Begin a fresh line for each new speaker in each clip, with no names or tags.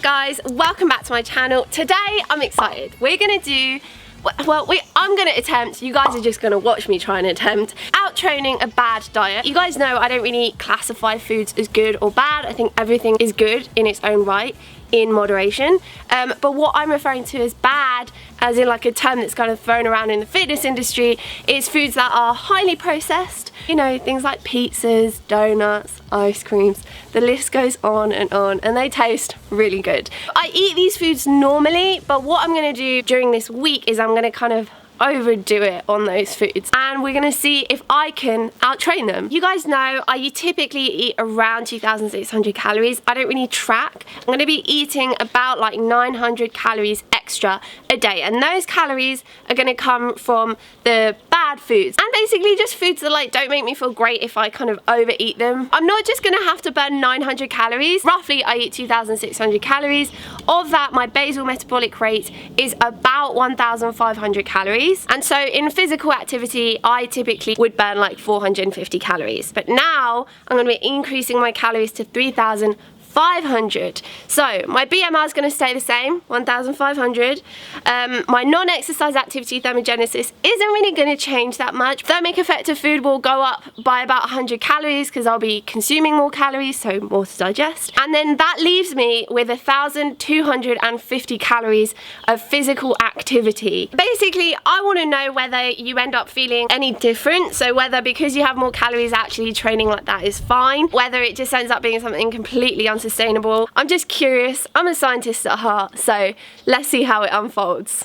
up guys, welcome back to my channel. Today I'm excited. We're gonna do, I'm gonna attempt, you guys are just gonna watch me try and attempt, out training a bad diet. You guys know I don't really classify foods as good or bad. I think everything is good in its own right, in moderation. But what I'm referring to as bad, as in like a term that's kind of thrown around in the fitness industry, is foods that are highly processed. You know, things like pizzas, donuts, ice creams, the list goes on, and they taste really good. I eat these foods normally, but what I'm gonna do during this week is I'm gonna kind of overdo it on those foods, and we're gonna see if I can out-train them. You guys know I typically eat around 2,600 calories. I don't really track. I'm gonna be eating about like 900 calories extra a day, and those calories are gonna come from the bad foods, and basically just foods that like don't make me feel great if I kind of overeat them. I'm not just gonna have to burn 900 calories. Roughly I eat 2,600 calories. Of that, my basal metabolic rate is about 1,500 calories. And so in physical activity, I typically would burn like 450 calories. But now I'm gonna be increasing my calories to 3,500. So my BMR is going to stay the same, 1,500. My non-exercise activity thermogenesis isn't really going to change that much. Thermic effect of food will go up by about 100 calories because I'll be consuming more calories, so more to digest. And then that leaves me with 1,250 calories of physical activity. Basically, I want to know whether you end up feeling any different. So whether because you have more calories actually training like that is fine, whether it just ends up being something completely unsustainable. I'm just curious. I'm a scientist at heart, so let's see how it unfolds.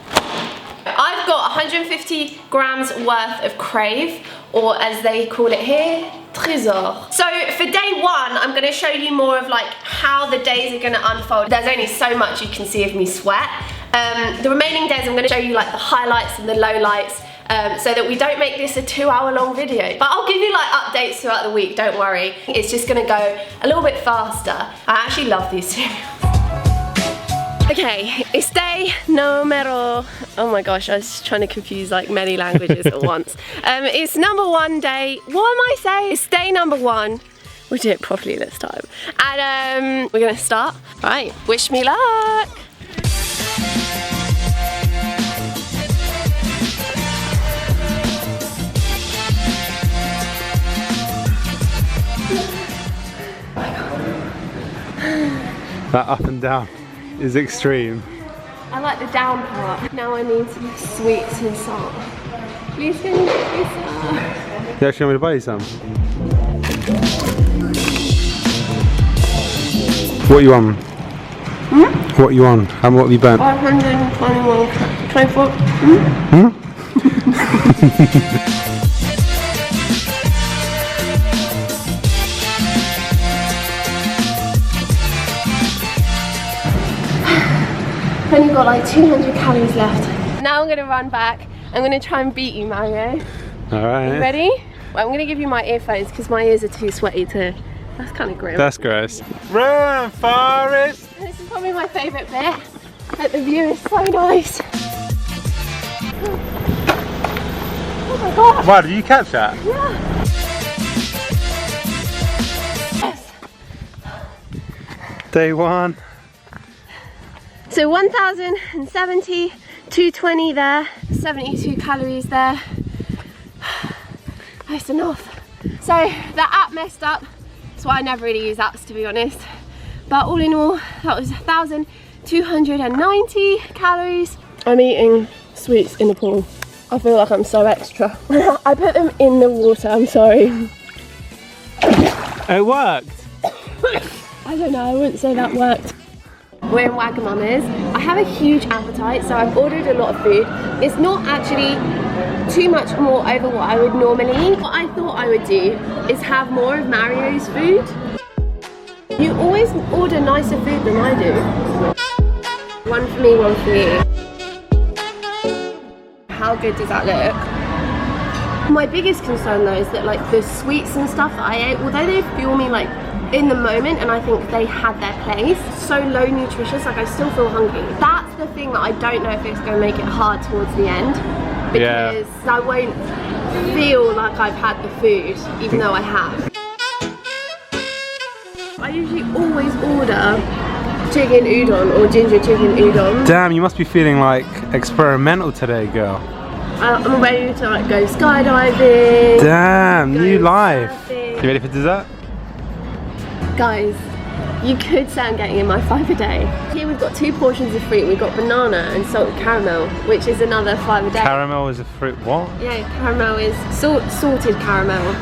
I've got 150 grams worth of crave, or as they call it here, trésor. So for day one, I'm going to show you more of like how the days are going to unfold. There's only so much you can see of me sweat. The remaining days I'm going to show you like the highlights and the lowlights, so that we don't make this a 2-hour-long video. But I'll give you like updates throughout the week, don't worry. It's just gonna go a little bit faster. I actually love these cereals. Okay, it's day numero, oh my gosh, I was trying to confuse like many languages at once. It's number one day, what am I saying? It's day number one. We'll do it properly this time. And we're gonna start. Right, wish me luck.
That up and down is extreme.
I like the down part. Now I need some sweets and salt. Please can you get me some?
You actually want me to buy you some? What you on? Hmm? What you on? How much have you burnt?
521, 24. I've only got like 200 calories left. Now I'm gonna run back. I'm gonna try and beat you, Mario.
Alright.
You ready? Well, I'm gonna give you my earphones because my ears are too sweaty to. That's kind of grim.
That's gross. Run, Forrest!
This is probably my favourite bit. Like, the view is so nice. Oh my god!
Wow, did you catch that?
Yeah. Yes.
Day one.
So 1,070, 220 there, 72 calories there. That's enough. So the app messed up. That's why I never really use apps, to be honest. But all in all, that was 1,290 calories. I'm eating sweets in the pool. I feel like I'm so extra. I put them in the water, I'm sorry.
It worked.
I don't know, I wouldn't say that worked. We're in Wagamama's. I have a huge appetite, so I've ordered a lot of food. It's not actually too much more over what I would normally eat. What I thought I would do is have more of Mario's food. You always order nicer food than I do. One for me, one for you. How good does that look? My biggest concern though is that like the sweets and stuff that I ate, although they fuel me like in the moment and I think they had their place, so low nutritious, like I still feel hungry. That's the thing that I don't know if it's going to make it hard towards the end, because I won't feel like I've had the food even though I have. I usually always order chicken udon or ginger chicken udon.
Damn, you must be feeling like experimental today, girl.
I'm ready to like go skydiving.
Damn, new life.
Surfing.
You ready for dessert?
Guys, you could say I'm getting in my 5 a day. Here we've got 2 portions of fruit. We've got banana and salted caramel, which is another 5 a day.
Caramel is a fruit, what?
Yeah, caramel is salted caramel.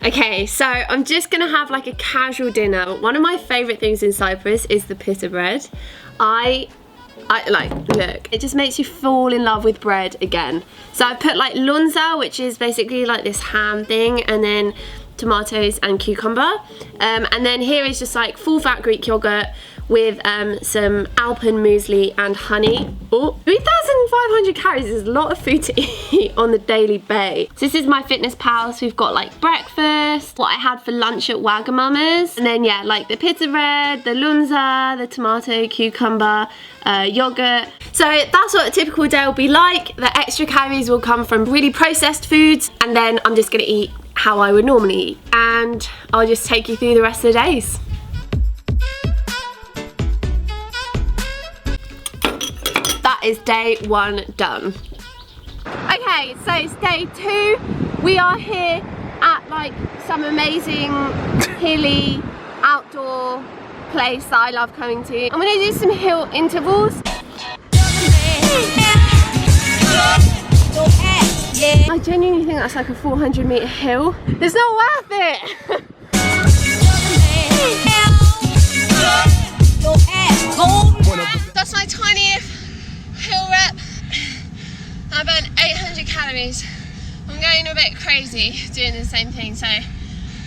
Okay, so I'm just gonna have like a casual dinner. One of my favorite things in Cyprus is the pita bread. I like, look, it just makes you fall in love with bread again. So I put like lunza, which is basically like this ham thing, and then tomatoes and cucumber. And then here is just like full fat Greek yogurt with some Alpen muesli and honey. Oh, 3,500 calories is a lot of food to eat on the daily basis. So this is my fitness pal. So we've got like breakfast, what I had for lunch at Wagamama's, and then yeah, like the pita bread, the lunza, the tomato, cucumber, yogurt. So that's what a typical day will be like. The extra calories will come from really processed foods, and then I'm just gonna eat how I would normally eat, and I'll just take you through the rest of the days. That is day 1 done. Okay, so it's day 2. We are here at like some amazing hilly outdoor place that I love coming to. I'm gonna do some hill intervals. I genuinely think that's like a 400-meter hill. It's not worth it. That's my 20th hill rep. I burned 800 calories. I'm going a bit crazy doing the same thing, so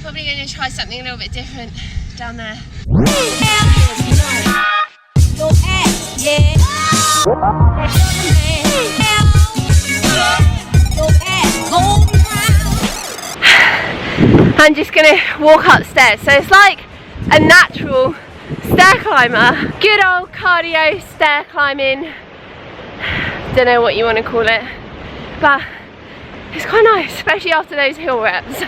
probably going to try something a little bit different down there. I'm just gonna walk upstairs. So it's like a natural stair climber. Good old cardio stair climbing. Don't know what you want to call it, but it's quite nice, especially after those hill reps.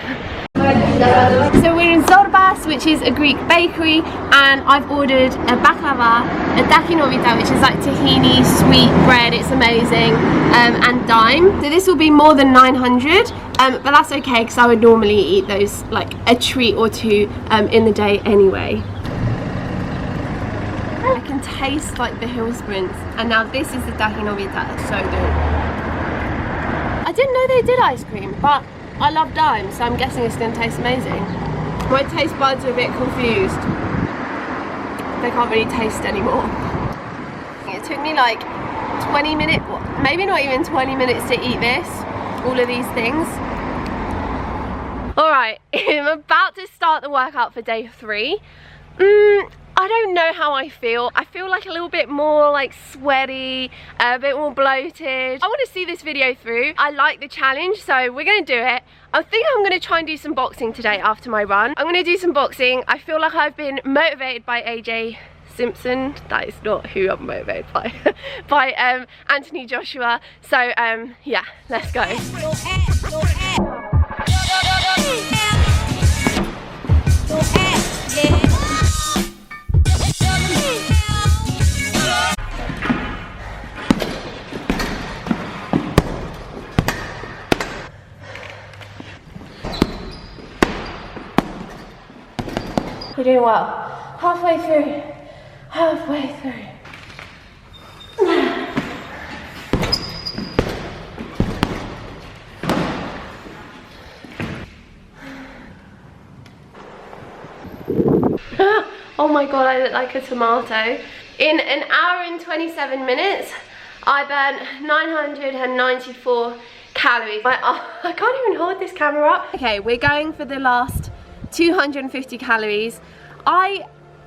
So we're in Zorbas, which is a Greek bakery, and I've ordered a baklava, a dakinovita, which is like tahini sweet bread. It's amazing, and dime. So this will be more than 900, but that's okay because I would normally eat those like a treat or two in the day anyway. I can taste like the hill sprints, and now this is the dakinovita. It's so good. I didn't know they did ice cream, but I love dime, so I'm guessing it's going to taste amazing. My taste buds are a bit confused. They can't really taste anymore. It took me like 20 minutes, maybe not even 20 minutes to eat this, all of these things. Alright, I'm about to start the workout for day 3. I don't know how I feel. I feel like a little bit more like sweaty, a bit more bloated. I want to see this video through. I like the challenge, so we're going to do it. I think I'm going to try and do some boxing today after my run. I'm going to do some boxing. I feel like I've been motivated by AJ Simpson. That is not who I'm motivated by. By Anthony Joshua. So yeah, let's go. We're doing well. Halfway through. Halfway through. Oh my god, I look like a tomato. In an hour and 27 minutes, I burnt 994 calories. I can't even hold this camera up. Okay, we're going for the last 250 calories. I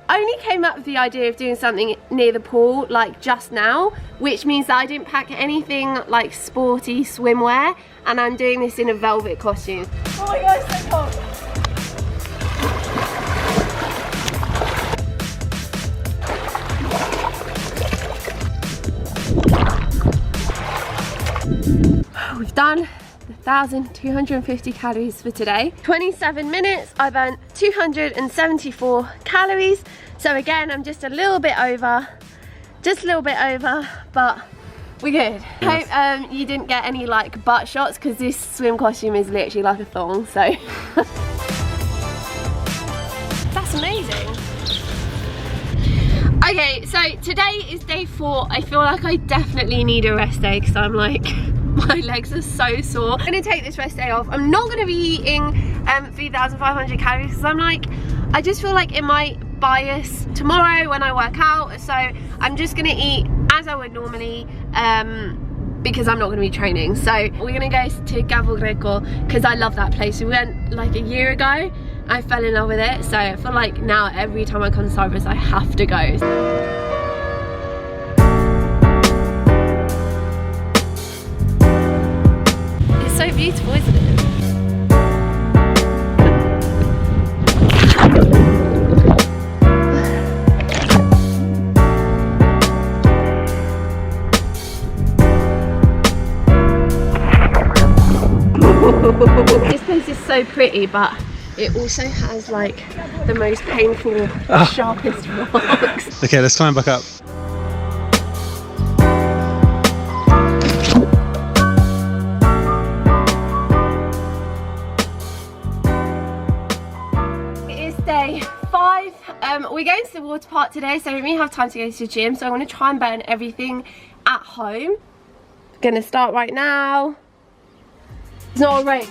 only came up with the idea of doing something near the pool like just now, which means that I didn't pack anything like sporty swimwear, and I'm doing this in a velvet costume. Oh my god, it's so cold. We've done 1,250 calories for today. 27 minutes, I burnt 274 calories. So again, I'm just a little bit over, but we're good. Hope you didn't get any like butt shots, because this swim costume is literally like a thong, so. That's amazing. Okay, so today is day 4. I feel like I definitely need a rest day, because I'm like, my legs are so sore. I'm gonna take this rest day off. I'm not gonna be eating 3,500 calories, because I'm like, I just feel like it might bias tomorrow when I work out. So I'm just gonna eat as I would normally, because I'm not gonna be training. So we're gonna go to Gavo Greco, because I love that place. We went like a year ago. I fell in love with it, so I feel like now every time I come to Cyprus I have to go. It's so beautiful, isn't it? This place is so pretty, but it also has like the most painful, sharpest rocks.
Okay, let's climb back up.
It is day 5. We're going to the water park today, so we don't really have time to go to the gym, so I'm going to try and burn everything at home. Gonna start right now. It's not a race.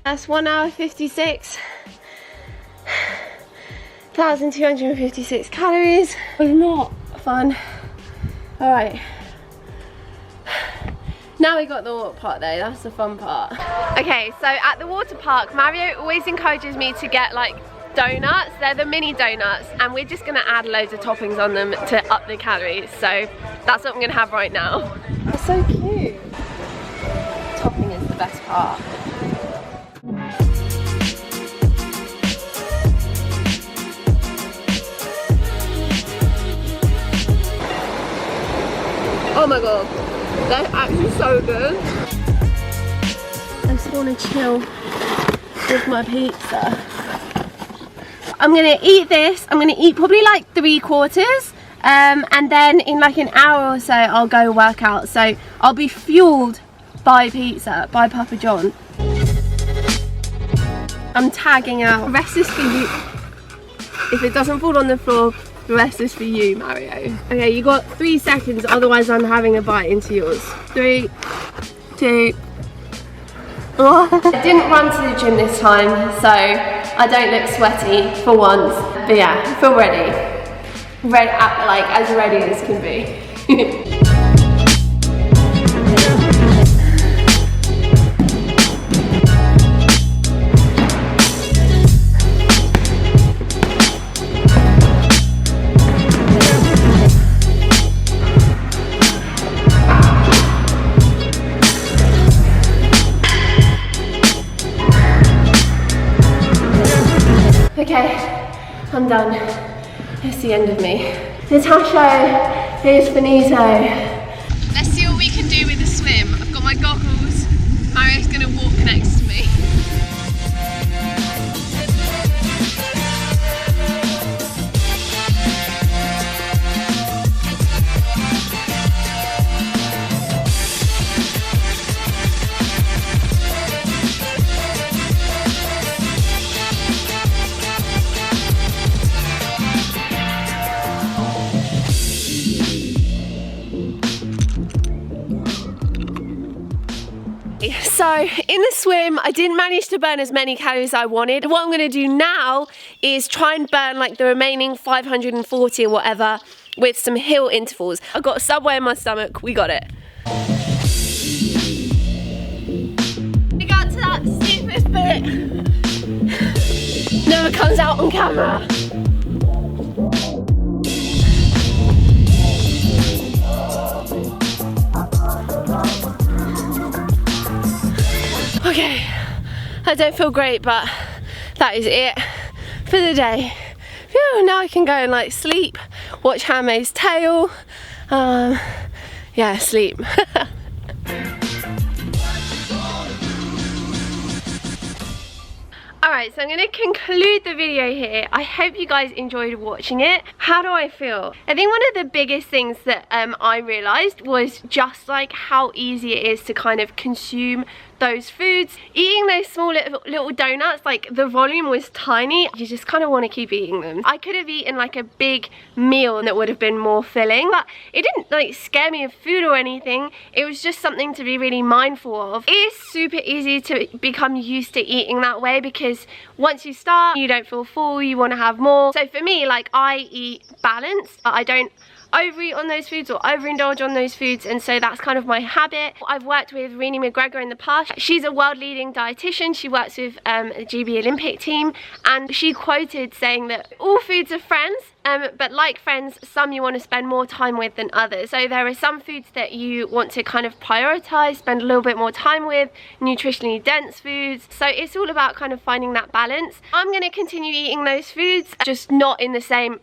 That's 1 hour 56. 1,256 calories. It was not fun. Alright. Now we got the water park though, that's the fun part. Okay, so at the water park, Mario always encourages me to get like donuts. They're the mini donuts, and we're just gonna add loads of toppings on them to up the calories. So that's what I'm gonna have right now. They're so cute. Topping is the best part. Oh my god, they're actually so good. I just want to chill with my pizza. I'm gonna eat this. I'm gonna eat probably like 3/4, and then in like an hour or so I'll go work out. So I'll be fueled by pizza, by Papa John. I'm tagging out. The rest is for you. If it doesn't fall on the floor, the rest is for you, Mario. Okay, you got 3 seconds, otherwise I'm having a bite into yours. 3, 2. Oh. I didn't run to the gym this time, so I don't look sweaty for once. But yeah, I feel ready. Like as ready as can be. Okay, I'm done. It's the end of me. Natasha is finito. Let's see what we can do with the swim. I've got my goggles. Mario's gonna walk next to me. So in the swim, I didn't manage to burn as many calories as I wanted. What I'm gonna do now is try and burn like the remaining 540 or whatever with some hill intervals. I've got Subway in my stomach, we got it. We got to that stupid bit. Never comes out on camera. Okay, I don't feel great, but that is it for the day. Phew, now I can go and like sleep, watch Handmaid's Tale, yeah, sleep. Alright, so I'm going to conclude the video here. I hope you guys enjoyed watching it. How do I feel? I think one of the biggest things that I realised was just like how easy it is to kind of consume those foods. Eating those small little donuts, like the volume was tiny. You just kind of want to keep eating them. I could have eaten like a big meal that would have been more filling, but it didn't like scare me of food or anything. It was just something to be really mindful of. It is super easy to become used to eating that way because once you start, you don't feel full, you want to have more. So for me, like I eat balanced. I don't overeat on those foods or overindulge on those foods, and so that's kind of my habit. I've worked with Renee McGregor in the past. She's a world leading dietitian. She works with the GB Olympic team, and she quoted saying that all foods are friends, but like friends, some you want to spend more time with than others. So there are some foods that you want to kind of prioritize, spend a little bit more time with, nutritionally dense foods. So it's all about kind of finding that balance. I'm going to continue eating those foods, just not in the same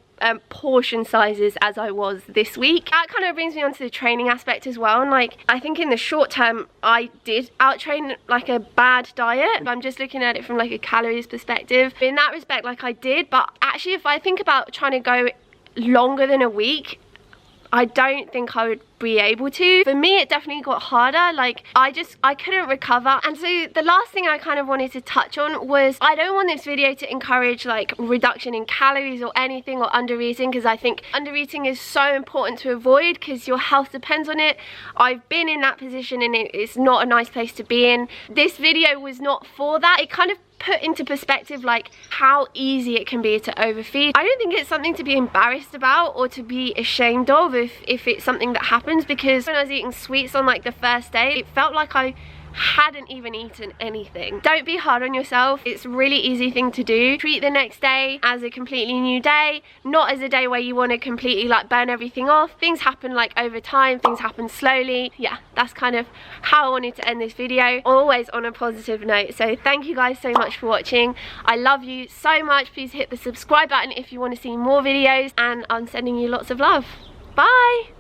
portion sizes as I was this week. That kind of brings me on to the training aspect as well, and like I think in the short term I did out-train like a bad diet. I'm just looking at it from like a calories perspective. In that respect, like I did, but actually if I think about trying to go longer than a week, I don't think I would be able to. For me, it definitely got harder. Like I couldn't recover. And so the last thing I kind of wanted to touch on was I don't want this video to encourage like reduction in calories or anything, or under eating, because I think under eating is so important to avoid because your health depends on it. I've been in that position and it's not a nice place to be in. This video was not for that. It kind of put into perspective like how easy it can be to overfeed. I don't think it's something to be embarrassed about or to be ashamed of if it's something that happens, because when I was eating sweets on like the first day, it felt like I hadn't even eaten anything. Don't be hard on yourself. It's a really easy thing to do. Treat the next day as a completely new day, not as a day where you want to completely like burn everything off. Things happen like over time, things happen slowly. Yeah, that's kind of how I wanted to end this video, always on a positive note. So thank you guys so much for watching. I love you so much. Please hit the subscribe button if you want to see more videos, and I'm sending you lots of love. Bye.